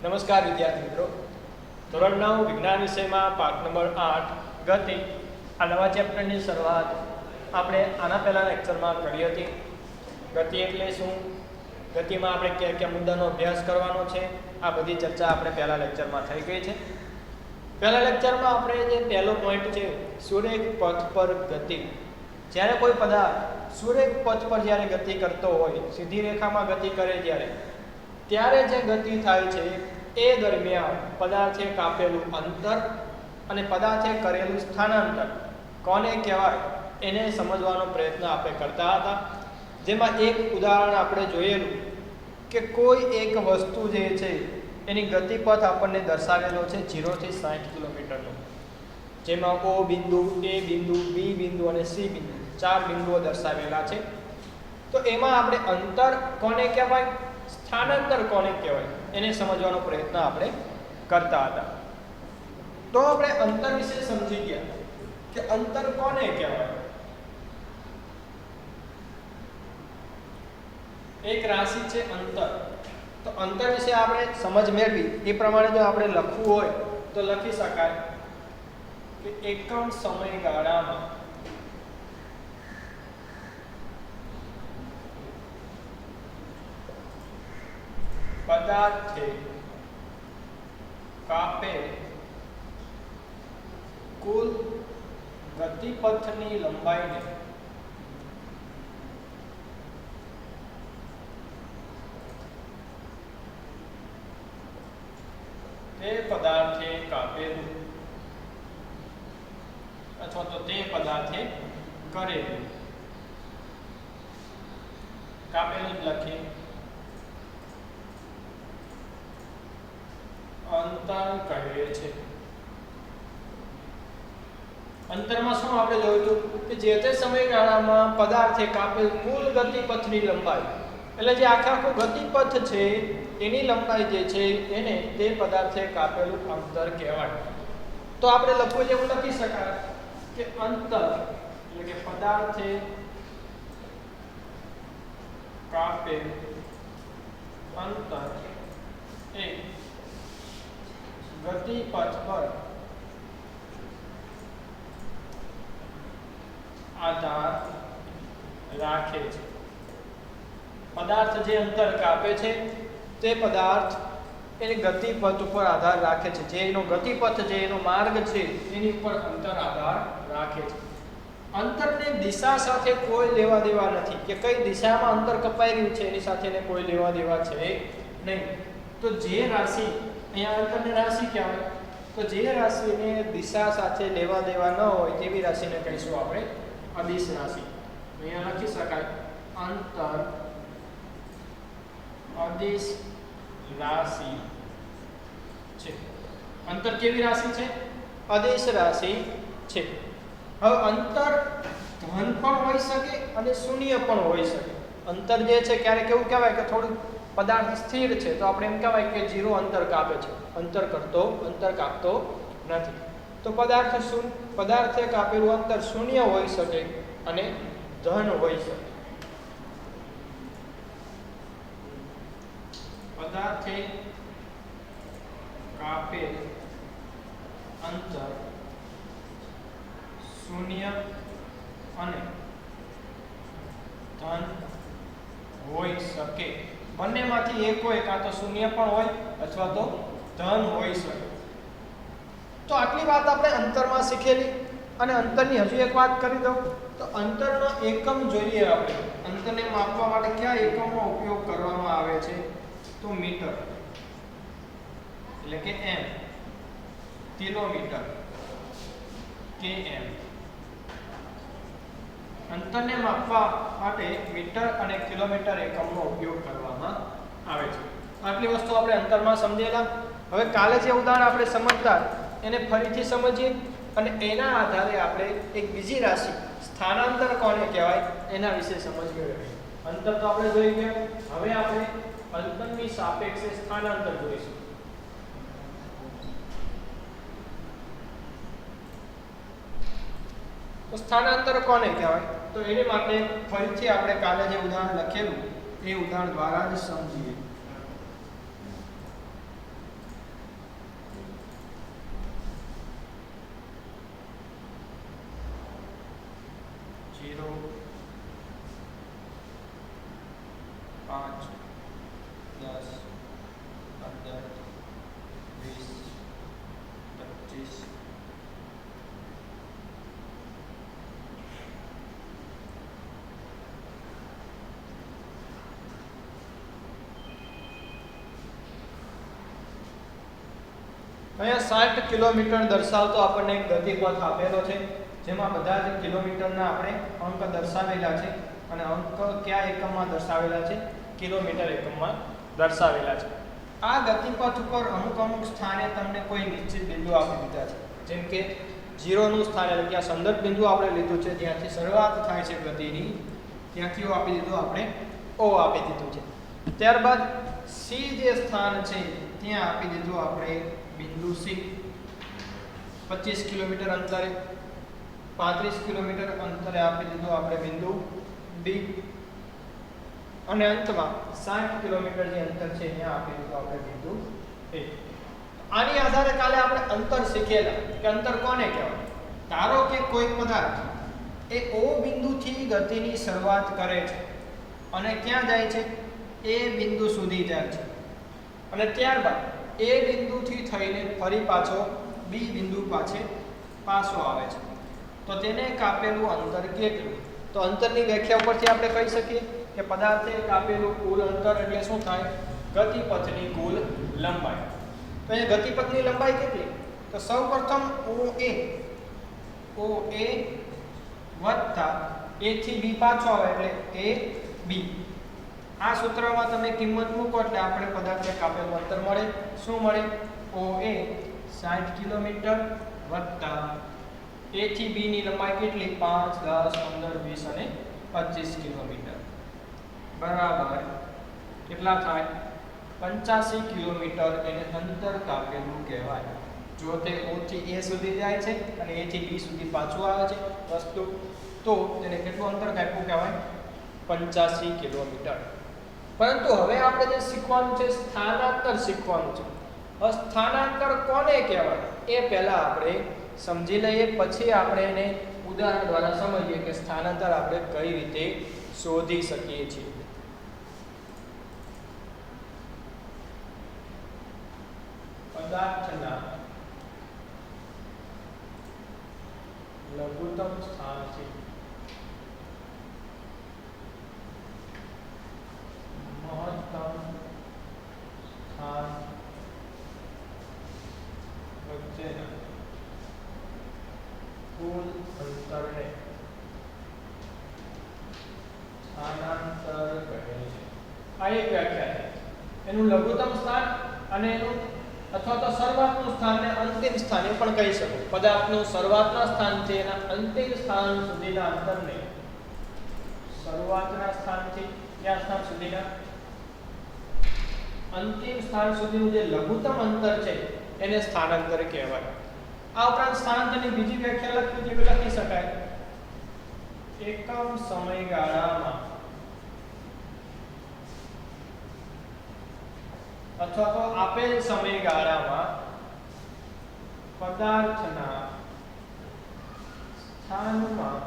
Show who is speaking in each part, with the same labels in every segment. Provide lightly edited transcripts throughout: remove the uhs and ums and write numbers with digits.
Speaker 1: નમસ્કાર વિદ્યાર્થી મિત્રો, ધોરણ 9 વિજ્ઞાન વિષયમાં પાઠ નંબર 8 ગતિ આ નવા ચેપ્ટરની શરૂઆત આપણે આના પહેલાના લેક્ચરમાં કરી હતી. ગતિ એટલે શું, ગતિમાં આપણે કયા કયા મુદ્દાનો અભ્યાસ કરવાનો છે, આ બધી ચર્ચા આપણે પહેલા લેક્ચરમાં થઈ ગઈ છે. પહેલા લેક્ચરમાં આપણે જે પહેલો પોઈન્ટ છે સુરેખ પથ પર ગતિ. જ્યારે કોઈ પદાર્થ સુરેખ પથ પર જ્યારે ગતિ કરતો હોય, સીધી રેખામાં ગતિ કરે ત્યારે જે ગતિ થાય છે એ દરમિયાન પદાર્થે કાપેલું અંતર અને પદાર્થે કરેલું સ્થાનાંતર કોને કહેવાય એને સમજવાનો પ્રયત્ન આપણે કરતા હતા. જેમાં એક ઉદાહરણ આપણે જોયેલું કે કોઈ એક વસ્તુ જે છે એની ગતિપથ આપણને દર્શાવેલો છે 0 થી 60 કિલોમીટરનો, જેમાં O બિંદુ, A બિંદુ, B બિંદુ અને C બિંદુ 4 બિંદુઓ દર્શાવેલા છે. તો એમાં આપણે અંતર કોને કહેવાય, સ્થાનાંતર કોને કહેવાય એને સમજવાનો પ્રયત્ન આપણે કરતા હતા. તો આપણે અંતર વિશે સમજી ગયા કે અંતર કોને કહેવાય. એક રાશિ છે અંતર. તો અંતર વિશે આપણે સમજ મેળવી એ પ્રમાણે જો આપણે લખવું હોય તો લખી શકાય કે એકમ સમયગાળામાં પદાર્થે કાપેલ કુલ ગતિપથની લંબાઈને તે પદાર્થે કાપેલું અથવા તો તે પદાર્થે કરેલું, કાપેલું લખી અંતર કહે છે. અંતરમાં શું આપણે જોયું હતું કે જે તે સમયગાળામાં પદાર્થે કાપેલ કુલ ગતિપથની લંબાઈ, એટલે જે આખો ગતિપથ છે એની લંબાઈ જે છે એને તે પદાર્થે કાપેલું અંતર કહેવાય. તો આપણે લખવું જેવું લખી શકાય કે અંતર એટલે કે પદાર્થે કાપેલ અંતર એ ગતિપથ પર આધાર રાખે છે. પદાર્થ જે અંતર કાપે છે તે પદાર્થ એની ગતિપથ ઉપર આધાર રાખે છે. જે એનો ગતિપથ છે, એનો માર્ગ છે એની ઉપર અંતર આધાર રાખે છે. અંતરની દિશા સાથે કોઈ લેવા દેવા નથી કે કઈ દિશામાં અંતર કપાઈ રહ્યું છે એની સાથે એને કોઈ લેવા દેવા છે નહીં. તો જે રાશિ અહીંયા અંતરની રાશિ કહેવાય, તો જે રાશિને દિશા સાથે લેવા દેવા ન હોય તેવી રાશિને કહીશું આપણે અદિશ રાશિ. અહીંયા લખી શકાય અંતર અદિશ રાશિ છે. અંતર કેવી રાશિ છે? અદિશ રાશિ છે. હવે અંતર ધન પણ હોઈ શકે અને શૂન્ય પણ હોઈ શકે. અંતર જે છે ક્યારેક એવું કહેવાય કે થોડું પદાર્થ સ્થિર છે તો આપણે એમ કહેવાય કે 0 અંતર કાપે છે, અંતર કાપતો નથી. તો પદાર્થે કાપેલું અંતર શૂન્ય હોઈ શકે અને ધન હોઈ શકે. પદાર્થે કાપેલ અંતર શૂન્ય અને ધન હોઈ શકે. બંનેમાંથી એક હોય, કાં તો શૂન્ય પણ હોય અથવા તો ધન હોઈ શકે. તો આટલી વાત આપણે અંતરમાં શીખેલી. અને અંતરની હજુ એક વાત કરી દઉં તો અંતરનો એકમ જોઈએ. આપણે અંતરને માપવા માટે કયા એકમનો ઉપયોગ કરવામાં આવે છે? તો મીટર એટલે કે m, કિલોમીટર km. અંતરને માપવા માટે મીટર અને કિલોમીટર એકમનો ઉપયોગ કરવામાં આવે છે. આટલી વસ્તુ આપણે અંતરમાં સમજેલા. હવે કાલે જે ઉદાહરણ આપણે સમજતા એને ફરીથી સમજીએ અને એના આધારે આપણે એક બીજી રાશિ સ્થાનાંતર કોને કહેવાય એના વિશે સમજ મેળવીએ. અંતર તો આપણે જોઈ ગયા, હવે આપણે અંતરની સાપેક્ષે સ્થાનાંતર જોઈશું. તો સ્થાનાંતર કોને કહેવાય તો એની માટે ફરીથી આપણે કાલે જે ઉદાહરણ લખેલું એ ઉદાહરણ દ્વારા જ સમજીએ. અહીંયા 60 કિલોમીટર દર્શાવતો આપણને એક ગતિપથ આપેલો છે, જેમાં બધા જ કિલોમીટરના આપણે અંક દર્શાવેલા છે અને અંક કયા એકમમાં દર્શાવેલા છે? કિલોમીટર એકમમાં દર્શાવેલા છે. આ ગતિપથ ઉપર અમુક સ્થાને તમને કોઈ નિશ્ચિત બિંદુ આપી દીધા છે, જેમ કે 0 નું સ્થાન એટલે કે આ સંદર્ભ બિંદુ આપણે લીધું છે, જ્યાંથી શરૂઆત થાય છે ગતિની, ત્યાં કયું આપી દીધું આપણે? O આપી દીધું છે. ત્યારબાદ C જે સ્થાન છે ત્યાં આપી દીધું આપણે બિંદુ C, 25 કિલોમીટર અંતરે. 35 કિલોમીટર અંતરે આપી દીધું આપણે બિંદુ D, અને અંતમાં 60 કિલોમીટર જે અંતર છે ત્યાં આપી દીધું આપણે બિંદુ A. આની આધારે કાલે આપણે અંતર શીખેલા કે અંતર કોને કહેવાય. ધારો કે કોઈ પદાર્થ એ O બિંદુથી ગતિની શરૂઆત કરે છે અને ક્યાં જાય છે? A બિંદુ સુધી જાય છે, અને ત્યારબાદ A બિંદુથી થઈને ફરી પાછો B બિંદુ પાછો આવે છે, તો તેને કાપેલું અંતર કેટલું? તો અંતરની વ્યાખ્યા ઉપરથી આપણે કહી શકીએ કે પદાર્થે કાપેલું કુલ અંતર એટલે શું થાય? ગતિપથની કુલ લંબાઈ. તો એ ગતિપથની લંબાઈ કેટલી? તો સૌપ્રથમ OA વત્તા A થી B પાછો આવે એટલે AB. આ સૂત્રમાં તમે કિંમત મૂકો એટલે આપણે પદાર્થે કાપેલું અંતર મળે. શું મળે? OA 60 કિલોમીટર વત્તા A થી B ની લંબાઈ કેટલી? 5, 10, 15, 20 અને 25 કિલોમીટર બરાબર કેટલા થાય? 85 કિલોમીટર એને અંતર કાપેલું કહેવાય. જો તે O થી A સુધી જાય છે અને A થી B સુધી પાછું આવે છે વસ્તુ, તો તેને કેટલું અંતર કાપ્યું કહેવાય? 85 કિલોમીટર. પરંતુ હવે આપણે જે શીખવાનું છે સ્થાનાંતર શીખવાનું છે. હવે સ્થાનાંતર કોને કહેવાય એ પહેલા આપણે સમજી લઈએ, પછી આપણે એને ઉદાહરણ દ્વારા સમજીએ કે સ્થાનાંતર આપણે કઈ રીતે શોધી શકીએ છીએ. પદાર્થના લઘુત્તમ સ્થાનથી મહત્તમ સ્થાન વચ્ચેના કુલ અંતરને સ્થાનાંતર કહે છે. આ એક વ્યાખ્યા છે. એનું લઘુત્તમ સ્થાન અને એનું અથવા તો શરૂઆતનું સ્થાન ને અંતિમ સ્થાન એ પણ કહી શકો. પદાર્થનું શરૂઆતના સ્થાનથી એના અંતિમ સ્થાન સુધીના અંતરને શરૂઆતના સ્થાનથી કયા સ્થાન સુધીના અંતિમ સ્થાન સુધીનું જે લઘુત્તમ અંતર છે એને સ્થાનાંતર કહેવાય. આ ઉપરાંત સ્થાનાંતરની બીજી વ્યાખ્યા લખી શકાય. એકમ સમયગાળામાં અથવા તો આપેલ સમયગાળામાં પદાર્થના સ્થાનમાં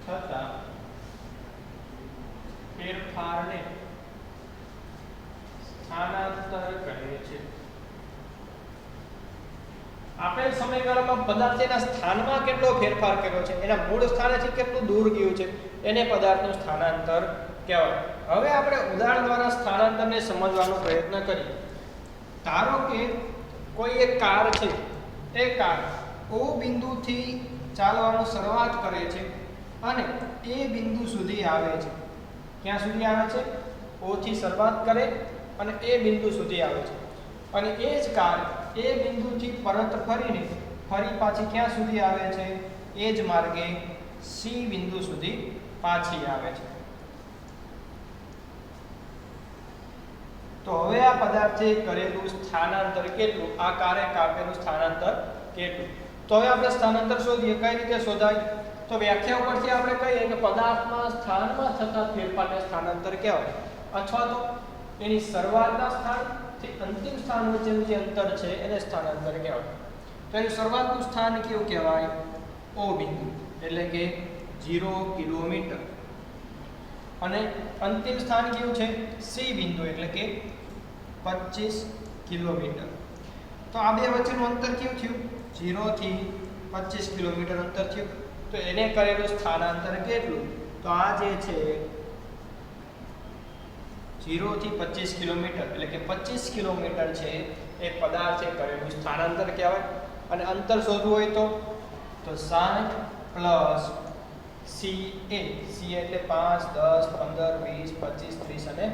Speaker 1: થતા ફેરફારને સ્થાનાંતર કહે છે. આપેલ સમયગાળામાં પદાર્થના સ્થાનમાં કેટલો ફેરફાર કર્યો છે, એના મૂળ સ્થાનેથી કેટલું દૂર ગયું છે, એને પદાર્થનું સ્થાનાંતર કહેવાય. હવે આપણે ઉદાહરણ દ્વારા સ્થાનાંતરને સમજવાનો પ્રયત્ન કરીએ. ધારો કે કોઈ એક કાર છે, એ કાર O બિંદુથી ચાલવાનું શરૂઆત કરે છે અને A બિંદુ સુધી આવે છે. ક્યાં સુધી આવે છે? O થી શરૂઆત કરે અને A બિંદુ સુધી આવે છે, અને એ જ કાર A બિંદુથી પરત ફરીને ફરી પાછી ક્યાં સુધી આવે છે? એ જ માર્ગે C બિંદુ સુધી પાછી આવે છે. તો હવે આ પદાર્થે કરેલું સ્થાનાંતર કેટલું? આ કારે કાપેલું સ્થાનાંતર કેટલું? તો હવે આપણે સ્થાનાંતર શોધીએ. કઈ રીતે શોધાય? તો વ્યાખ્યા ઉપરથી આપણે કહીએ કે પદાર્થના સ્થાનમાં થતા ફેરફારને સ્થાનાંતર કહેવાય, અથવા તો એની શરૂઆતના સ્થાનથી અંતિમ સ્થાન વચ્ચેનું જે અંતર છે એને સ્થાનાંતર કહેવાય. તો એનું શરૂઆતનું સ્થાન કેવું કહેવાય? O બિંદુ એટલે કે 0 કિલોમીટર, અને અંતિમ સ્થાન કેવું છે? C બિંદુ એટલે કે 25 કિલોમીટર. તો આ બે વચ્ચેનું અંતર કેવું થયું? 0 થી 25 કિલોમીટર અંતર થયું. તો એને કરેલું સ્થાનાંતર કેટલું? તો આ જે છે 0 થી 25 કિલોમીટર એટલે કે 25 કિલોમીટર છે એ પદાર્થે કરેલું સ્થાનાંતર કહેવાય. અને અંતર શોધવું હોય તો 60 પ્લસ CA એટલે 5 10 15 20 25 30 અને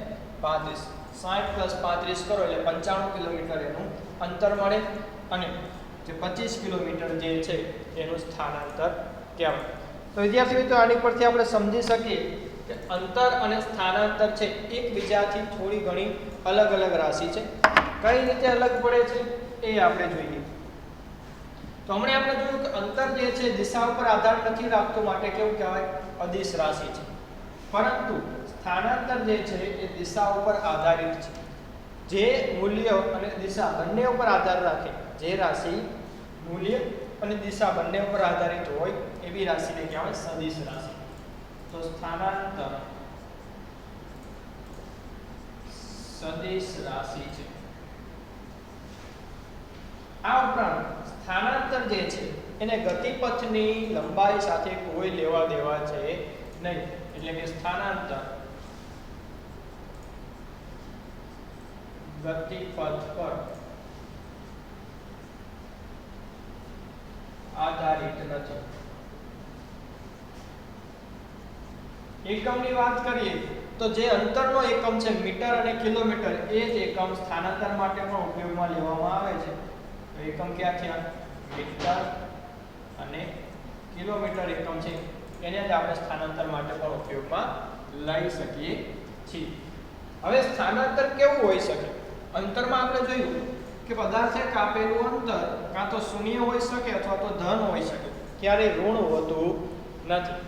Speaker 1: 35. 60 પ્લસ 35 કરો એટલે 95 કિલોમીટર એનું અંતર મળે અને જે 25 કિલોમીટર જે છે એનું સ્થાનાંતર કહેવાય. તો વિદ્યાર્થી મિત્રો આની પરથી આપણે સમજી શકીએ કે અંતર અને સ્થાનાંતર છે એકબીજાથી થોડી ઘણી અલગ અલગ રાશિ છે. કઈ રીતે અલગ પડે છે એ આપણે જોઈએ. તો હમણાં આપણે જોયું કે અંતર જે છે દિશા ઉપર આધાર નથી રાખતું, માટે કેવું કહેવાય? અદિશ રાશિ છે. પરંતુ સ્થાનાંતર જે છે એ દિશા ઉપર આધારિત છે. જે મૂલ્ય અને દિશા બંને ઉપર આધાર રાખે, જે રાશિ મૂલ્ય અને દિશા બંને ઉપર આધારિત હોય એવી રાશિને કહેવાય સદિશ રાશિ. તો સ્થાનાંતર સદિશ રાશિ છે. આ ઉપરાંત સ્થાનાંતર જે છે એને ગતિપથની લંબાઈ સાથે કોઈ લેવા દેવા છે નહીં. એટલે કે સ્થાનાંતર ગતિપથ પર આધારિત નથી. એકમની વાત કરીએ તો જે અંતરનો એકમ છે મીટર અને કિલોમીટર, એ જ એકમ સ્થાનાંતર માટે પણ ઉપયોગમાં લેવામાં આવે છે. તો એકમ ક્યાં થયા? મીટર અને કિલોમીટર એકમ છે, એને જ આપણે સ્થાનાંતર માટે પણ ઉપયોગમાં લઈ શકીએ છીએ. હવે સ્થાનાંતર કેવું હોઈ શકે? અંતરમાં આપણે જોયું કે પદાર્થે કાપેલું અંતર કાં તો શૂન્ય હોઈ શકે અથવા તો ધન હોઈ શકે, ક્યારેય ઋણ હોતું નથી.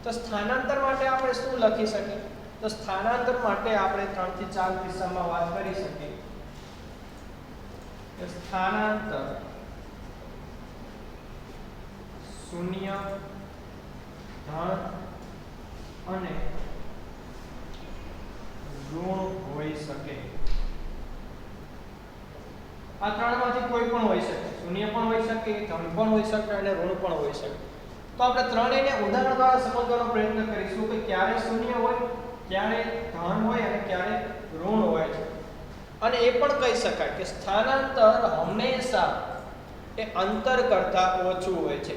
Speaker 1: તો સ્થાનાંતર માટે આપણે શું લખી શકીએ? તો સ્થાનાંતર માટે આપણે 3 થી 4 કિસ્સામાં વાત કરી શકીએ. કે સ્થાનાંતર શૂન્ય, ધન અને ઋણ હોઈ શકે. આ ત્રણમાંથી કોઈ પણ હોઈ શકે. શૂન્ય પણ હોઈ શકે, ધન પણ હોઈ શકે અને ઋણ પણ હોઈ શકે. તો આપણે ત્રણેયને ઉદાહરણ દ્વારા સમજવાનો પ્રયત્ન કરીશું કે ક્યારે શૂન્ય હોય, ક્યારે ધન હોય અને ક્યારે ઋણ હોય છે. અને એ પણ કહી શકાય કે સ્થાનાંતર હંમેશા એ અંતર કરતાં ઓછું હોય છે.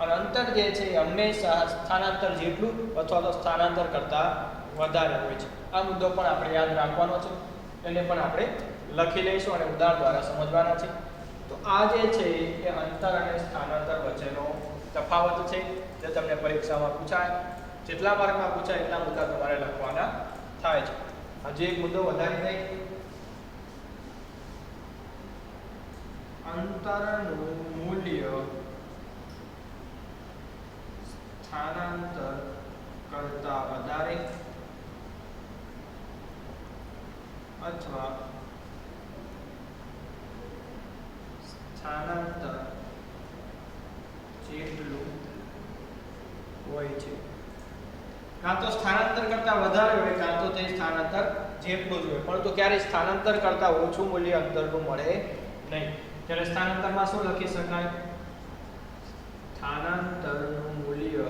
Speaker 1: અને અંતર જે છે એ હંમેશા સ્થાનાંતર જેટલું અથવા તો સ્થાનાંતર કરતાં વધારે હોય છે. આ મુદ્દો પણ આપણે યાદ રાખવાનો છે. એને પણ આપણે લખી લઈશું અને ઉદાહરણ દ્વારા સમજવાના છે. તો આ જે છે એ અંતર અને સ્થાનાંતર વચ્ચેનો તફાવત છે, જે તમને પરીક્ષામાં પૂછાય. જેટલા માર્કમાં પૂછાય એટલા મુદ્દા તમારે લખવાના થાય છે. હજી એક મુદ્દો વધારી દઈએ. અંતરનું મૂલ્ય સ્થાનાંતર કરતાં વધારે અથવા સ્થાનાંતર જેટલું હોય છે. કાં તો સ્થાનાંતર કરતાં વધારે હોય, કાં તો તે સ્થાનાંતર જેટલું જ હોય, પરંતુ ક્યારેય સ્થાનાંતર કરતાં ઓછું મૂલ્ય અંતરનું મળે નહીં. ત્યારે સ્થાનાંતરમાં શું લખી શકાય? સ્થાનાંતરનું મૂલ્ય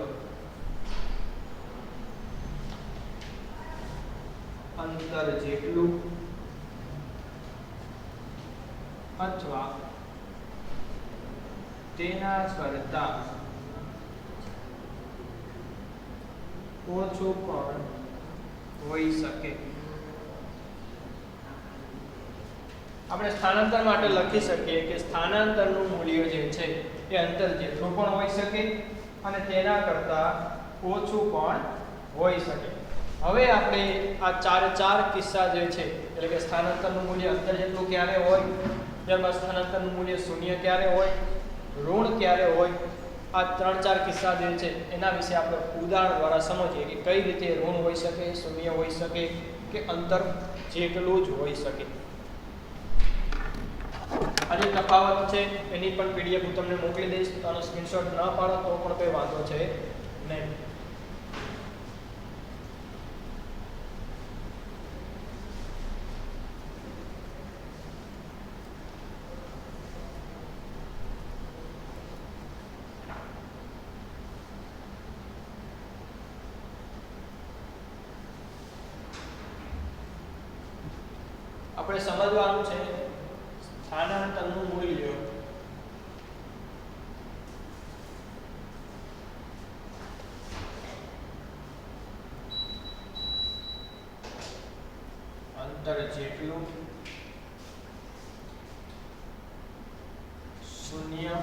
Speaker 1: અંતર જેટલું અથવા તેના કરતાં ઓછું પણ હોઈ શકે. આપણે સ્થાનાંતર માટે લખી શકીએ કે સ્થાનાંતરનું મૂલ્ય જે છે એ અંતર જેટલું પણ હોઈ શકે અને તેના કરતાં ઓછું પણ હોઈ શકે. હવે આપણે આ ચાર કિસ્સા જે છે, એટલે કે સ્થાનાંતરનું મૂલ્ય અંતર જેટલું ક્યારે હોય, ત્યારબાદ સ્થાનાંતરનું મૂલ્ય શૂન્ય ક્યારે હોય, ઋણ ક્યારે હોય, આ 3-4 કિસ્સા જે છે એના વિશે આપણે ઉદાહરણ દ્વારા સમજીએ કે કઈ રીતે ઋણ હોઈ શકે, શૂન્ય હોઈ શકે કે અંતર જેટલું જ હોઈ શકે. આ જે તફાવત છે એની પણ PDF હું તમને મોકલી દઈશ. આનો સ્ક્રીનશોટ ન પાડો તો પણ કોઈ વાંધો છે નહીં. આપણે સમજવાનું છે સ્થાનાંતરનું મૂલ્ય અંતર જેટલું શૂન્ય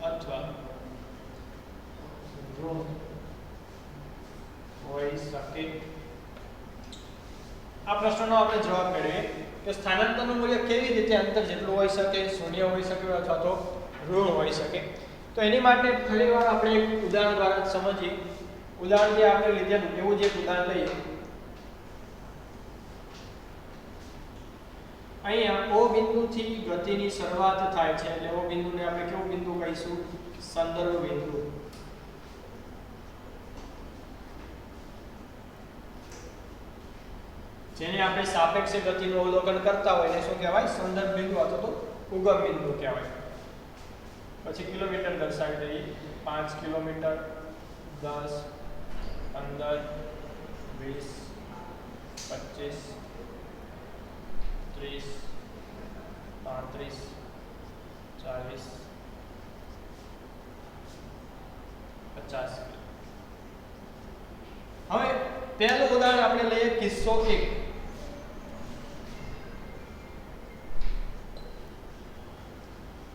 Speaker 1: અથવા ઋણ હોઈ શકે। આ પ્રશ્નનો આપણે જવાબ મેળવીએ કે સ્થાનાંતરનું મૂલ્ય કેવી રીતે અંતર જેટલું હોઈ શકે, શૂન્ય હોઈ શકે અથવા તો ઋણ હોઈ શકે। તો એની માટે ફરીવાર આપણે એક ઉદાહરણ દ્વારા સમજીએ। ઉદાહરણ જે આપણે લીધેલું એવું જ એક ઉદાહરણ લઈએ। અહીંયા O બિંદુથી ગતિની શરૂઆત થાય છે એટલે O બિંદુને આપણે કેવું બિંદુ કહીશું? સંદર્ભ બિંદુ। જેને આપણે સાપેક્ષ ગતિનું અવલોકન કરતા હોય એને શું કહેવાય? સંદર્ભ બિંદુ અથવા તો ઉગમ બિંદુ કહેવાય। પછી કિલોમીટર દર્શાવી દઈએ। 5 કિલોમીટર, 10, 15, 20, 25, 30, 35, 40, 50। હવે પહેલું ઉદાહરણ આપણે લઈએ કિસ્સો 1।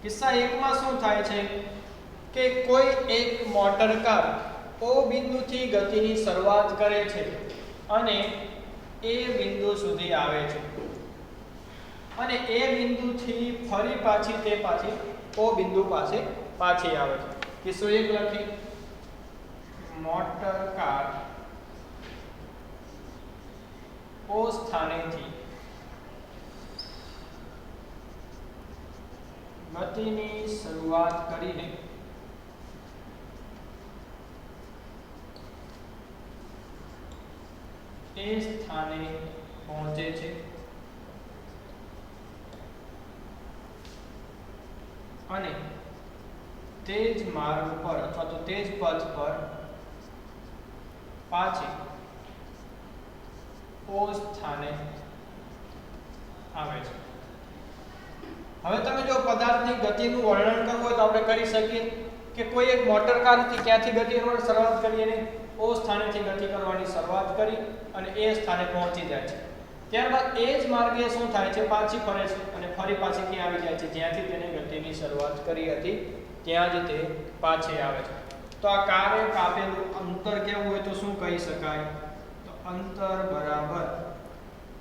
Speaker 1: કિસ્સા 1 માં શું થાય છે કે કોઈ એક મોટર કાર O બિંદુથી ગતિની શરૂઆત કરે છે અને A બિંદુ સુધી આવે છે અને A બિંદુથી ફરી પાછી તે પાછી O બિંદુ પાસે પાછી આવે છે। કિસ્સો 1 લખી મોટર કાર O સ્થાનેથી ગતિની શરૂઆત કરીને એ સ્થાને પહોંચે છે અને તે જ માર્ગ પર અથવા તો તે જ પથ પર પાછી O સ્થાને આવે છે। હવે તમે જો પદાર્થની ગતિનું વર્ણન કરવું હોય તો આપણે કરી શકીએ કે કોઈ એક મોટર કારથી ક્યાંથી ગતિની શરૂઆત કરી અને O સ્થાનેથી ગતિ કરવાની શરૂઆત કરી અને એ સ્થાને પહોંચી જાય છે। ત્યારબાદ એ જ માર્ગે શું થાય છે? પાછી ફરે છે અને ફરી પાછી ક્યાં આવી જાય છે? જ્યાંથી તેને ગતિની શરૂઆત કરી હતી ત્યાં જ તે પાછી આવે છે। તો આ કારે કાપેલું અંતર કેવું હોય તો શું કહી શકાય? તો અંતર બરાબર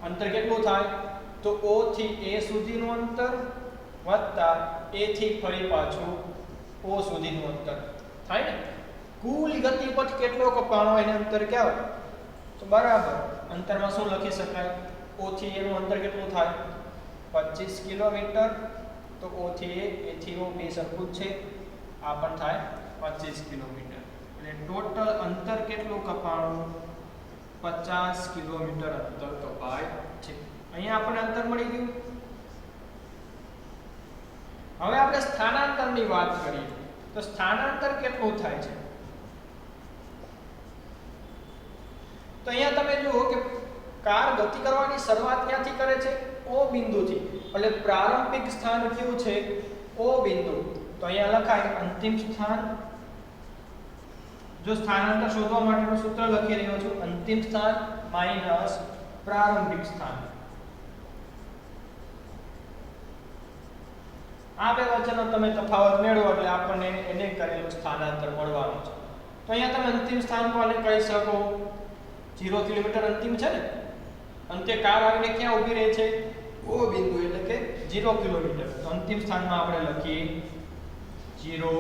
Speaker 1: અંતર કેટલું થાય? તો O થી A સુધીનું અંતર વત્તા A થી ફરી પાછું O સુધીનું અંતર થાય ને। કુલ ગતિપથ કેટલો કપાણો એને અંતર કહેવાય। તો બરાબર અંતરમાં શું લખી શકાય? O થી A નું અંતર કેટલું થાય? 25 કિલોમીટર। તો O થી A થી O બે સરખું છે, આ પણ થાય 25 કિલોમીટર। એટલે ટોટલ અંતર કેટલું કપાણું? 50 કિલોમીટર અંતર કપાય છે। અહીંયા આપણને અંતર મળી ગયું। હવે આપણે સ્થાનાંતરની વાત કરીએ તો સ્થાનાંતર કેટલું થાય છે? તો અહીંયા તમે જુઓ કે કાર ગતિ કરવાની શરૂઆત ક્યાંથી કરે છે? O બિંદુથી। એટલે પ્રારંભિક સ્થાન કયું છે? O બિંદુ। તો અહીંયા લખાય અંતિમ સ્થાન। જો સ્થાનાંતર શોધવા માટેનું સૂત્ર લખી રહ્યો છું, અંતિમ સ્થાન માઈનસ પ્રારંભિક સ્થાન। આ બે વચ્ચેનો તમે તફાવત મેળવો એટલે આપણને એને કરેલું સ્થાનાંતર મળવાનું છે। તો અહીંયા તમે અંતિમ સ્થાન કોને કહી શકો? 0 કિલોમીટર અંતિમ છે ને, અંતે કાર આવીને ક્યાં ઊભી રહે છે? O બિંદુ એટલે કે 0 કિલોમીટર। તો અંતિમ સ્થાનમાં આપણે લખીએ 0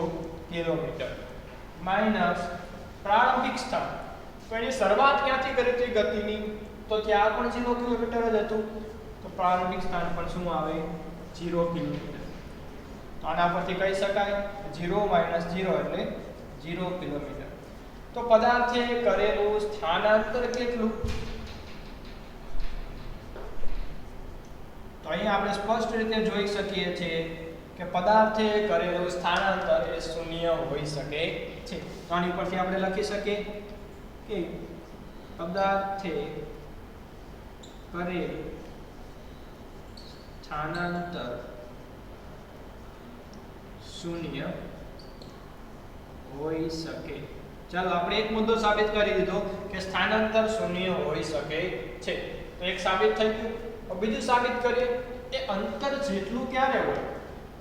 Speaker 1: કિલોમીટર માઈનસ પ્રારંભિક સ્થાન। તો એની શરૂઆત ક્યાંથી કરી હતી ગતિની? તો ત્યાં પણ 0 કિલોમીટર જ હતું। તો પ્રારંભિક સ્થાન પણ શું આવે? 0 કિલોમીટર। તો આના પરથી કહી શકાય 0 માઈનસ 0 એટલે 0 કિલોમીટર। તો પદાર્થે કરેલું સ્થાનાંતર કેટલું? તો અહીંયા આપણે સ્પષ્ટ રીતે જોઈ શકીએ છીએ કે પદાર્થે કરેલું સ્થાનાંતર એ શૂન્ય હોઈ શકે છે। તો આની પરથી આપણે લખી શકીએ કે પદાર્થે કરેલ સ્થાનાંતર શૂન્ય હોઈ શકે. ચાલો આપણે એક મુદ્દો સાબિત કરી દીધો કે સ્થાનાંતર શૂન્ય હોઈ શકે છે. તો એક સાબિત થઈ ગયું. હવે બીજું સાબિત કરીએ એ અંતર જેટલું ક્યારે હોય.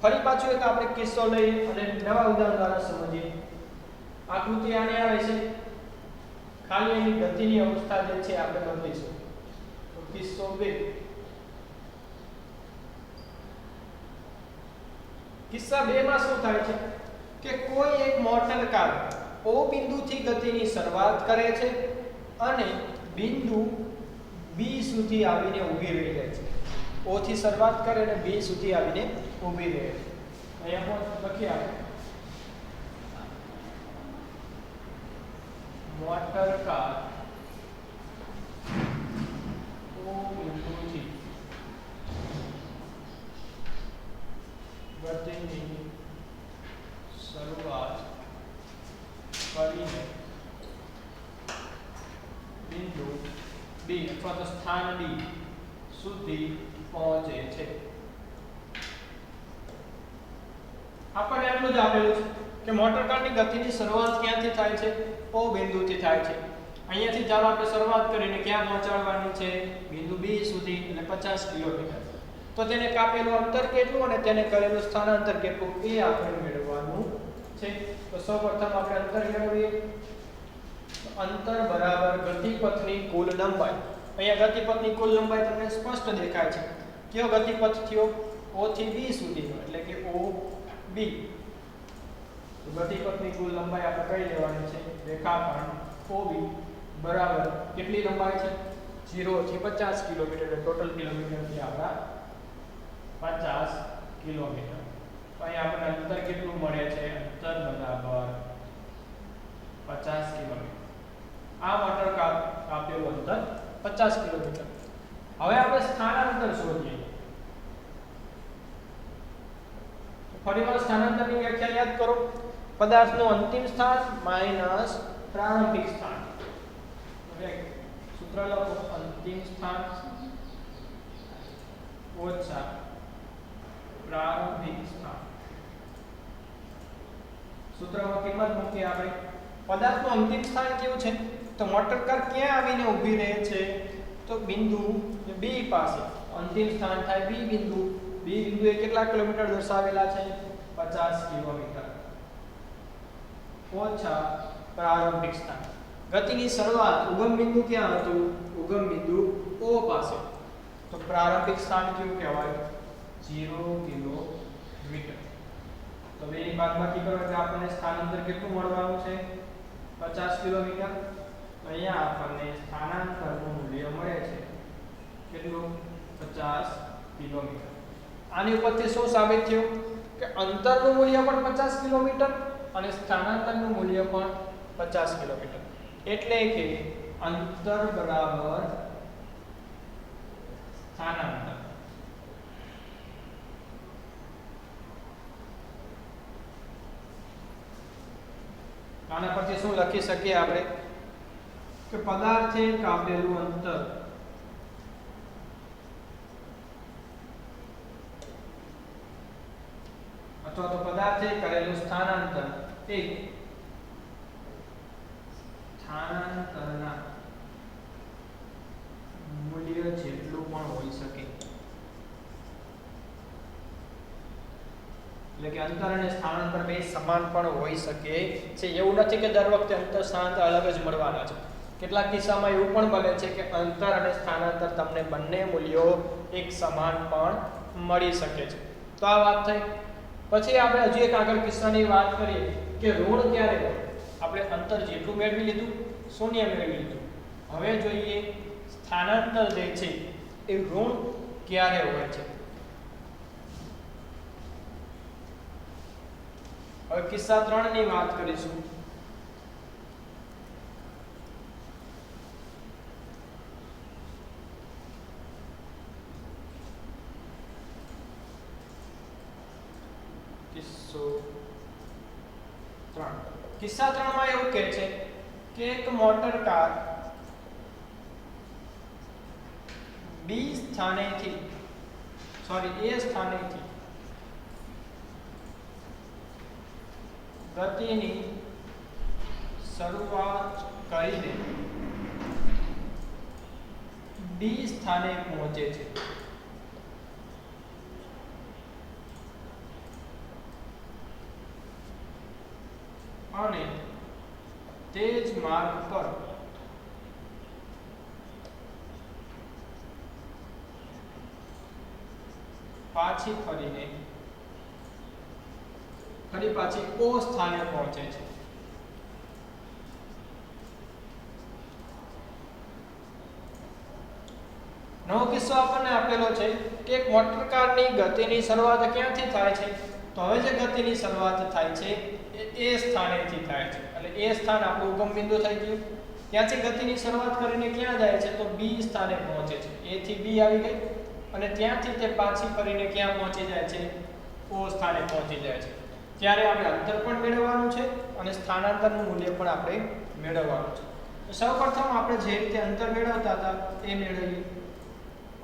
Speaker 1: ફરી પાછું એક આપણે કિસ્સો લઈએ અને નવા ઉદાહરણ દ્વારા સમજીએ. આકૃતિ આને આવે છે, ખાલી એની ગતિની અવસ્થા જે છે આપણે બદલીશું. તો કિસ્સો 2. કિસ્સા 2 માં શું થાય છે કે કોઈ એક મોટર કાર O બિંદુથી ગતિની શરૂઆત કરે છે અને બિંદુ B સુધી આવીને ઊભી રહી જાય છે. O થી શરૂઆત કરે અને B સુધી આવીને ઊભી રહે છે. અહીંયા પણ લખીએ આપણે મોટર કાર O બિંદુથી ગતિની શરૂઆત કરીને બિંદુ B અથવા તો સ્થાન D સુધી પહોંચે છે. આપણને એટલું જ આપેલું છે કે મોટર કારની ગતિની શરૂઆત ક્યાંથી થાય છે? O બિંદુથી થાય છે. અહીંયાથી ચાલો આપણે શરૂઆત કરીને ક્યાં પહોંચાડવાની છે? બિંદુ B સુધી, એટલે 50 કિલોમીટર. તો તેને કાપેલું અંતર કેટલું અને તેને કરેલું સ્થાનાંતર કેટલું એ આપણે મેળવવાનું છે. તો સૌપ્રથમ આપણે અંતર મેળવીએ. અંતર બરાબર ગતિપથની કુલ લંબાઈ. અહીંયા ગતિપથની કુલ લંબાઈ તમને સ્પષ્ટ દેખાય છે. કયો ગતિપથ થયો? O થી B સુધીનો, એટલે કે OB. તો ગતિપથની કુલ લંબાઈ આપણે કઈ લેવાની છે? રેખાખંડ OB બરાબર કેટલી લંબાઈ છે? 0 થી 50 કિલોમીટર. ટોટલ કિલોમીટર થી આપણા 50 કિલોમીટર. તો અહીં આપણને અંતર કેટલું મળે છે? અંતર બરાબર 50 કિલોમીટર. આ મોટર કાર કાપેલું અંતર 50 કિલોમીટર. હવે આપણે સ્થાનાંતર શોધીએ. ફરીવાર સ્થાનાંતરની વ્યાખ્યા યાદ કરો. પદાર્થનું અંતિમ સ્થાન માઈનસ પ્રારંભિક સ્થાન. સૂત્ર લખો. અંતિમ સ્થાન ઓછા પ્રારંભિક સ્થાન. સૂત્રમાં કિંમત મૂકીએ આપણે. પદાર્થનું અંતિમ સ્થાન કેવું છે? તો મોટર કાર ક્યાં આવીને ઊભી રહે છે? તો બિંદુ B પાસે. અંતિમ સ્થાન થાય B બિંદુ. B બિંદુએ કેટલા કિલોમીટર દર્શાવેલા છે? 50 કિલોમીટર. ઓછા પ્રારંભિક સ્થાન. ગતિની શરૂઆત ઉગમ બિંદુ ક્યાં હતું? ઉગમ બિંદુ O પાસે. તો પ્રારંભિક સ્થાન કેવું કહેવાય? 0 કિલોમીટર. તો બેની બાદબાકી કરો એટલે આપણને સ્થાનાંતર કેટલું મળવાનું છે? 50 કિલોમીટર. અહીંયા આપણને સ્થાનાંતરનું મૂલ્ય મળે છે કેટલું? 50 કિલોમીટર. આની ઉપરથી શું સાબિત થયું કે અંતરનું મૂલ્ય પણ 50 કિલોમીટર અને સ્થાનાંતરનું મૂલ્ય પણ 50 કિલોમીટર. એટલે કે અંતર બરાબર સ્થાનાંતર. આના પરથી શું લખી શકીએ આપણે કે પદાર્થે કાપેલું અંતર અથવા તો પદાર્થે કરેલું સ્થાનાંતર એ સ્થાનાંતરના મૂલ્ય જેટલું પણ હોઈ શકે. એટલે કે અંતર અને સ્થાનાંતર બે સમાન પણ હોઈ શકે છે. એવું નથી કે દર વખતે અંતર સ્થાનાંતર અલગ જ મળવાના છે. કેટલાક કિસ્સામાં એવું પણ બને છે કે અંતર અને સ્થાનાંતર તમને બંને મૂલ્યો એક સમાન પણ મળી શકે છે. તો આ વાત થઈ. પછી આપણે હજી એક આગળ કિસ્સાની વાત કરીએ કે ઋણ ક્યારે હોય. આપણે અંતર જેટલું મેળવી લીધું, શૂન્ય મેળવી લીધું. હવે જોઈએ સ્થાનાંતર જે છે એ ઋણ ક્યારે હોય છે. હવે કિસ્સા 3 ની વાત કરીશું. કિસ્સા 3 માં એવું કહે છે કે એક મોટર કાર B બી સ્થાનેથી એ સ્થાનેથી ગતિની શરૂઆત કરીને ડી સ્થાને પહોંચે છે અને તે જ માર્ગ પર પાછી ઓ સ્થાને પહોંચે છે। નવો કિસ્સો આપણને આપેલો છે કે એક મોટર કારની ગતિની શરૂઆત ક્યાંથી થાય છે? તો હવે જે ગતિની શરૂઆત થાય છે એ સ્થાનેથી થાય છે, એટલે એ સ્થાન આપણું ઉગમ બિંદુ થઈ ગયું। ત્યાંથી ગતિની શરૂઆત કરીને ક્યાં જાય છે? તો બી સ્થાને પહોંચે છે। એ થી બી આવી ગઈ અને ત્યાંથી તે પાછી ફરીને ક્યાં પહોંચી જાય છે? ઓ સ્થાને પહોંચી જાય છે। ત્યારે આપણે અંતર પણ મેળવવાનું છે અને સ્થાનાંતરનું મૂલ્ય પણ આપણે મેળવવાનું છે। તો સૌપ્રથમ આપણે જે રીતે અંતર મેળવતા હતા એ મેળવીએ।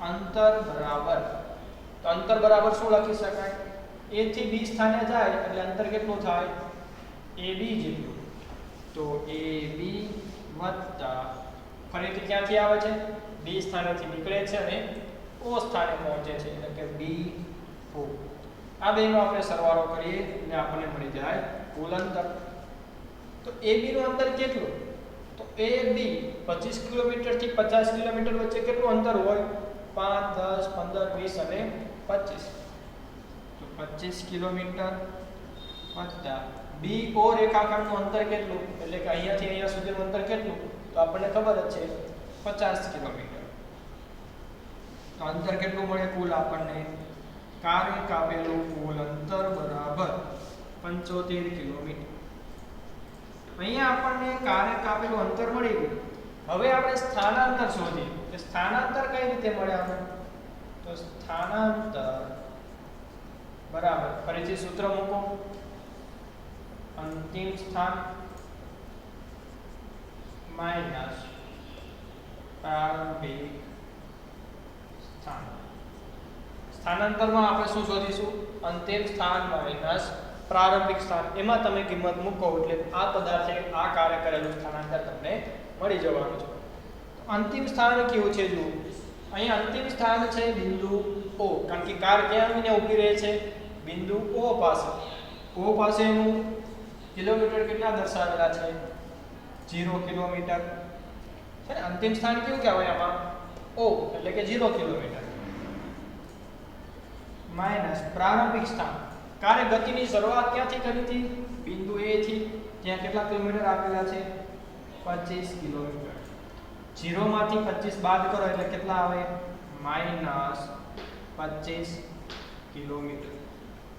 Speaker 1: અંતર બરાબર શું લખી શકાય? એ થી બી સ્થાને જાય એટલે અંતર કેટલું થાય? AB જેટલું। તો AB વત્તા ફરીથી ક્યાંથી આવે છે? બી સ્થાનેથી નીકળે છે અને ઓ સ્થાને પહોંચે છે એટલે કે B4। આ બેનો આપણે સરવાળો કરીએ એટલે આપણને મળી જાય કુલ અંતર। તો AB નું અંતર કેટલું? તો AB 25 કિલોમીટર થી 50 કિલોમીટર વચ્ચે કેટલું અંતર હોય? 5, 10, 15, 20 અને 25। તો 25 કિલોમીટર વત્તા BO રેખાખંડનું અંતર કેટલું? એટલે કે અહીંયાથી અહીંયા સુધીનું અંતર કેટલું? તો આપણને ખબર જ છે 50 કિલોમીટર। તો અંતર કેટલું મળે કુલ આપણને? કારે કાપેલું કુલ અંતર બરાબર 75 કિલોમીટર। અહીંયા આપણને કારે કાપેલું અંતર મળી ગયું। હવે આપણે સ્થાનાંતર શોધીએ કે સ્થાનાંતર કઈ રીતે મળે આપણે? તો સ્થાનાંતર બરાબર ફરીથી સૂત્ર મૂકો, અંતિમ સ્થાન માઈનસ પ્રારંભિક સ્થાન। સ્થાનાંતરમાં આપણે શું શોધીશું? અંતિમ સ્થાન માઈનસ પ્રારંભિક સ્થાન। એમાં તમે કિંમત મૂકો એટલે આ પદાર્થે આ કાર્ય કરેલું સ્થાનાંતર તમને મળી જવાનું છે। અંતિમ સ્થાન કેવું છે? જુઓ અહીંયા અંતિમ સ્થાન છે બિંદુ O, કારણ કે કાર ક્યાં આવીને ઊભી રહે છે? બિંદુ O પાસે। O પાસેનું કિલોમીટર કેટલા દર્શાવેલા છે? 0 કિલોમીટર છે ને। અંતિમ સ્થાન કેવું કહેવાય આમાં? O એટલે કે 0 કિલોમીટર માઈનસ પ્રારંભિક સ્થાન। કારે ગતિની શરૂઆત ક્યાંથી કરી હતી? બિંદુ A થી। ત્યાં કેટલા કિલોમીટર આપેલા છે? 25 કિલોમીટર। 0 માંથી 25 બાદ કરો એટલે કેટલા આવે? Minus 25 kilometre.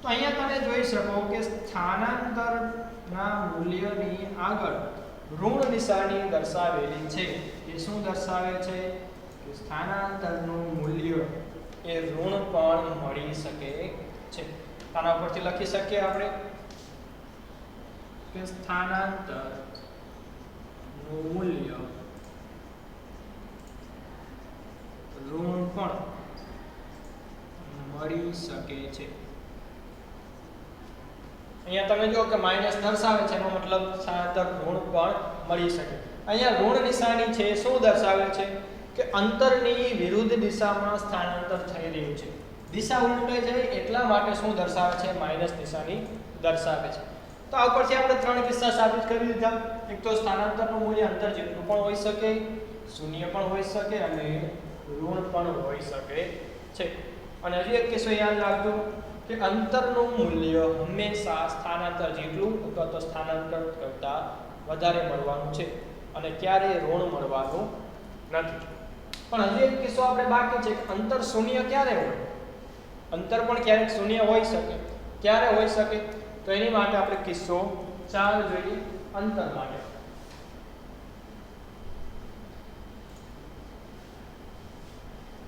Speaker 1: તો અહીંયા તમે જોઈ શકો કે સ્થાનાંતરના મૂલ્યની આગળ ઋણ નિશાની દર્શાવેલી છે। એ શું દર્શાવે છે? કે સ્થાનાંતરનું મૂલ્ય એ ઋણ પણ મળી શકે છે। આના પરથી લખી શકીએ આપણે કે સ્થાનાંતરનું મૂલ્ય ઋણ પણ મળી શકે છે। અહીંયા તમે જો કે માઈનસ દર્શાવે છે, એનો મતલબ સ્થાનાંતર ઋણ પણ મળી શકે। અહીંયા ઋણ નિશાની છે શું દર્શાવે છે? કે અંતરની વિરુદ્ધ દિશામાં સ્થાનાંતર થઈ રહ્યું છે। દિશા ઉલટાઈ જાય એટલા માટે શું દર્શાવે છે? માઈનસ નિશાની દર્શાવે છે। તો આ ઉપરથી આપણે ત્રણ કિસ્સા સાબિત કરી દીધા। એક તો સ્થાનાંતરનું મૂલ્ય અંતર જેટલું પણ હોઈ શકે, શૂન્ય પણ હોઈ શકે અને ઋણ પણ હોઈ શકે છે। અને હજી એક કિસ્સો યાદ રાખજો કે અંતરનું મૂલ્ય હંમેશા સ્થાનાંતર જેટલું અથવા તો સ્થાનાંતર કરતાં વધારે મળવાનું છે અને ક્યારેય ઋણ મળવાનું નથી। પણ હજી એક કિસ્સો આપણે બાકી છે કે અંતર શૂન્ય ક્યારે હોય? અંતર પણ ક્યારેક શૂન્ય હોઈ શકે। ક્યારે હોઈ શકે? તો એની માટે આપણે કિસ્સો 4 જોઈએ અંતર માટે।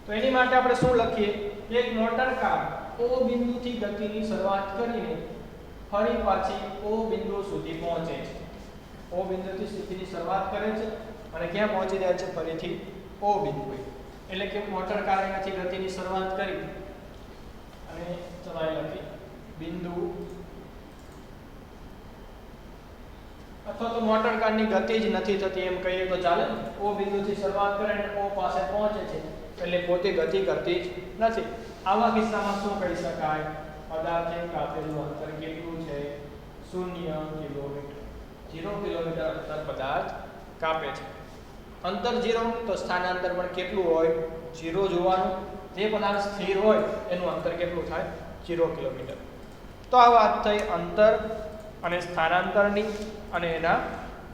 Speaker 1: તો એની માટે આપણે શું લખીએ? એક મોટર કાર O બિંદુથી ગતિની શરૂઆત કરીને ફરી પાછી O બિંદુ સુધી પહોંચે છે। O બિંદુથી સ્થિતિની શરૂઆત કરે છે અને ક્યાં પહોંચી જાય છે? ફરીથી O બિંદુએ। એટલે કે મોટર કાર અહીંયાથી ગતિની શરૂઆત કરી અને ચલાવી લખી બિંદુ અથવા તો મોટર કારની ગતિ જ નથી થતી એમ કહીએ તો ચાલે. ઓ બિંદુથી શરૂઆત કરે અને ઓ પાસે પહોંચે છે એટલે પોતે ગતિ કરતી જ નથી. આવા કિસ્સામાં શું કહી શકાય? પદાર્થે કાપેલું અંતર કેટલું છે? 0 કિલોમીટર. 0 કિલોમીટર અંતર પદાર્થ કાપે છે. અંતર 0 તો સ્થાનાંતર પણ કેટલું હોય? 0 જોવાનું. જે પદાર્થ સ્થિર હોય એનું અંતર કેટલું થાય? 0 કિલોમીટર. તો આ વાત થઈ અંતર અને સ્થાનાંતરની અને એના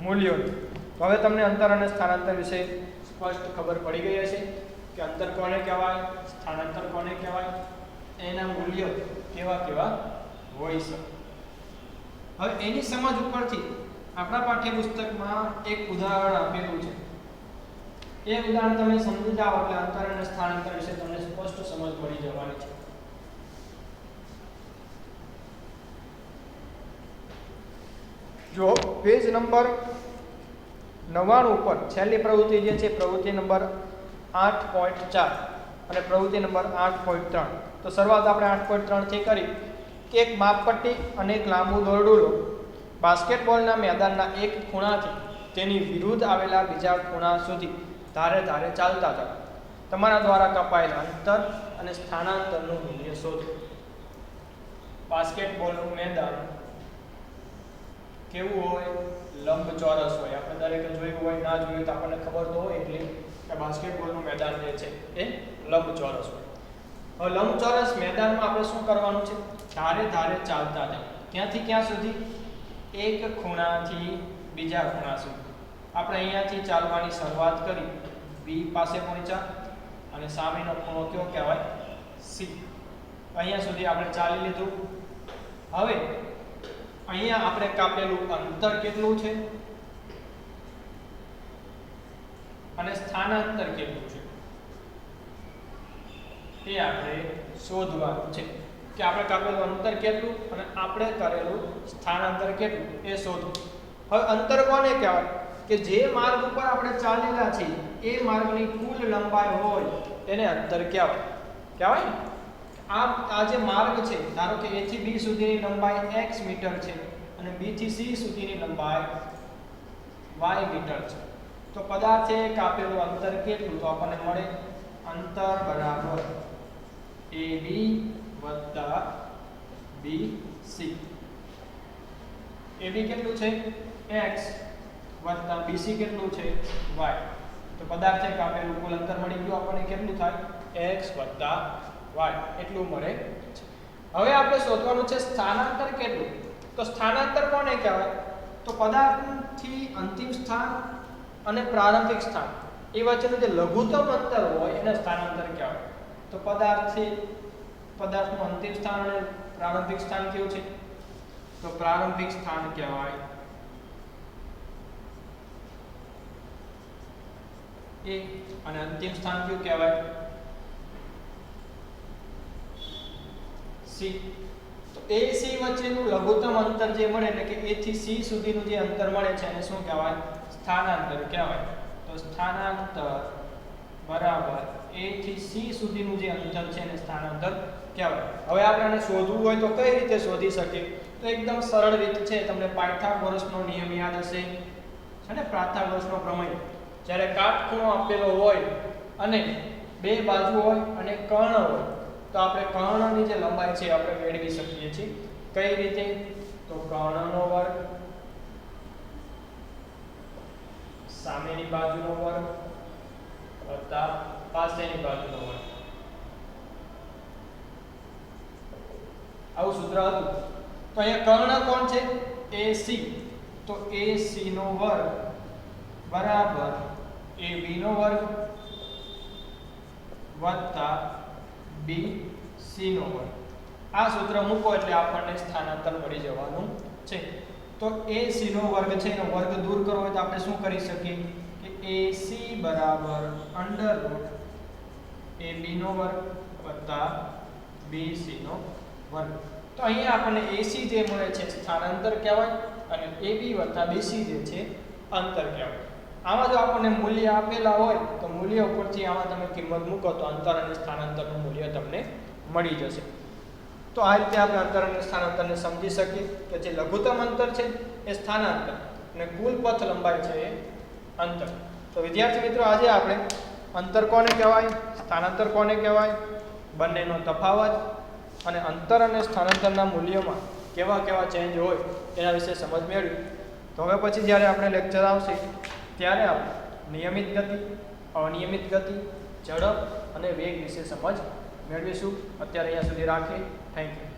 Speaker 1: મૂલ્યોની. હવે તમને અંતર અને સ્થાનાંતર વિશે સ્પષ્ટ ખબર પડી ગઈ હશે કે અંતર કોને કહેવાય, સ્થાનાંતર કોને કહેવાય, એના મૂલ્યો કેવા કેવા હોઈ શકે. હવે એની સમજ ઉપરથી આપણા પાઠ્યપુસ્તકમાં એક ઉદાહરણ આપેલું છે. એ ઉદાહરણ તમે સમજી જાઓ એટલે અંતર અને સ્થાનાંતર વિશે તમને સ્પષ્ટ સમજ પડી જવાની છે. જો પેજ નંબર 99 ઉપર છેલ્લી પ્રવૃત્તિ જે છે પ્રવૃત્તિ નંબર 8.4 અને પ્રવૃત્તિ નંબર 8.3. તો શરૂઆત આપણે 8.3 થી કરી કે એક માપપટ્ટી અને એક લાંબુ દોરડું લો. બાસ્કેટબોલના મેદાનના એક ખૂણાથી તેની વિરુદ્ધ આવેલા બીજા ખૂણા સુધી ધારે ધારે ચાલતા જાઓ. તમારા દ્વારા કપાયેલા અંતર અને સ્થાનાંતરનું મૂલ્ય શોધો. બાસ્કેટબોલનું મેદાન કેવું હોય? લંબચોરસ હોય. આપણે દરેકે જોયું હોય, ના જોયું તો આપણને ખબર તો હોય એટલે કે બાસ્કેટબોલનું મેદાન જે છે એ લંબચોરસ હોય. હવે લંબચોરસ મેદાનમાં આપણે શું કરવાનું છે? ધારે ધારે ચાલતા જાય. ક્યાંથી ક્યાં સુધી? એક ખૂણાથી બીજા ખૂણા સુધી. આપણે અહીંયાથી ચાલવાની શરૂઆત કરી, બી પાસે પહોંચ્યા અને સામેનો ખૂણો કયો કહેવાય? સી. અહીંયા સુધી આપણે ચાલી લીધું. હવે અહીંયા આપણે કાપેલું અંતર કેટલું છે અને સ્થાનાંતર કેટલું છે એ આપણે શોધવાનું છે. કે આપણે કાપેલું અંતર કેટલું અને આપણે કરેલું સ્થાનાંતર કેટલું એ શોધો. હવે અંતર કોને કહેવાય? કે જે માર્ગ ઉપર આપણે ચાલેલા છીએ એ માર્ગની કુલ લંબાઈ હોય એને અંતર કહેવાય. કહેવાય ને? આ જે માર્ગ છે, ધારો કે a થી b સુધીની લંબાઈ x મીટર છે અને b થી c સુધીની લંબાઈ y મીટર છે. તો પદાર્થે કાપેલું અંતર કેટલું? તો આપણને મળે અંતર બરાબર AB વત્તા BC. AB કેટલું છે? x વત્તા BC કેટલું છે? y. તો પદાર્થે કાપેલું કુલ અંતર મળી ગયું આપણને કેટલું થાય? x વત્તા y એટલું મળે છે. હવે આપણે શોધવાનું છે સ્થાનાંતર કેટલું. તો સ્થાનાંતર કોને કહેવાય? તો પદાર્થથી અંતિમ સ્થાન અને પ્રારંભિક સ્થાન એ વચ્ચેનું જે લઘુત્તમ અંતર હોય એને સ્થાનાંતર કહેવાય. તો પદાર્થનું અંતિમ સ્થાન અને પ્રારંભિક સ્થાન કેવું છે? તો પ્રારંભિક સ્થાન કહેવાય એ અને અંતિમ સ્થાન કયું કહેવાય? સી. તો એ સી વચ્ચેનું લઘુત્તમ અંતર જે મળે એટલે કે a થી c સુધીનું જે અંતર મળે છે એને શું કહેવાય? સ્થાનાંતર કહેવાય. તો સ્થાનાંતર બરાબર a થી c સુધીનું જે અંતર છે એને સ્થાનાંતર કહેવાય. હવે આપણે આને શોધવું હોય તો કઈ રીતે શોધી શકીએ? તો એકદમ સરળ રીત છે. તમને પાયથાગોરસનો નિયમ યાદ હશે છે ને? પાયથાગોરસનો પ્રમેય. જ્યારે કાટખૂણો આપેલો હોય અને બે બાજુ હોય અને કર્ણ હોય તો આપણે કર્ણની જે લંબાઈ છે આપણે મેળવી શકીએ છીએ. કઈ રીતે? તો કર્ણનો વર્ગ સામેની બાજુનો વર્ગ વત્તા પાસેની બાજુનો વર્ગ. આવું સૂત્ર હતું. તો અહીંયા કર્ણ કોણ છે? AC. તો AC નો વર્ગ બરાબર AB નો વર્ગ વત્તા BC નો વર્ગ. આ સૂત્ર મૂકો એટલે આપણને સ્થાનાંતર મળી જવાનું છે. તો AC નો વર્ગ છે એનો વર્ગ દૂર કરવો હોય તો આપણે શું કરી શકીએ કે AC બરાબર અંડરરૂટ AB નો વર્ગ વત્તા BC નો વર્ગ. તો અહીંયા આપણને AC જે મળે છે સ્થાનાંતર કહેવાય અને AB વત્તા BC જે છે અંતર કહેવાય. આમાં જો આપણને મૂલ્ય આપેલા હોય તો મૂલ્ય ઉપરથી આમાં તમે કિંમત મૂકો તો અંતર અને સ્થાનાંતરનું મૂલ્ય તમને મળી જશે. તો આ રીતે આપણે અંતર અને સ્થાનાંતરને સમજી શકીએ કે જે લઘુત્તમ અંતર છે એ સ્થાનાંતર અને કુલ પથ લંબાઈ છે એ અંતર. તો વિદ્યાર્થી મિત્રો આજે આપણે અંતર કોને કહેવાય, સ્થાનાંતર કોને કહેવાય, બંનેનો તફાવત અને અંતર અને સ્થાનાંતરના મૂલ્યોમાં કેવા કેવા ચેન્જ હોય એના વિશે સમજ મેળવી. તો હવે પછી જ્યારે આપણે લેક્ચર આવશે ત્યારે આપણે નિયમિત ગતિ, અનિયમિત ગતિ, ઝડપ અને વેગ વિશે સમજ મેળવીશું. અત્યારે અહીંયા સુધી રાખીએ. Thank you.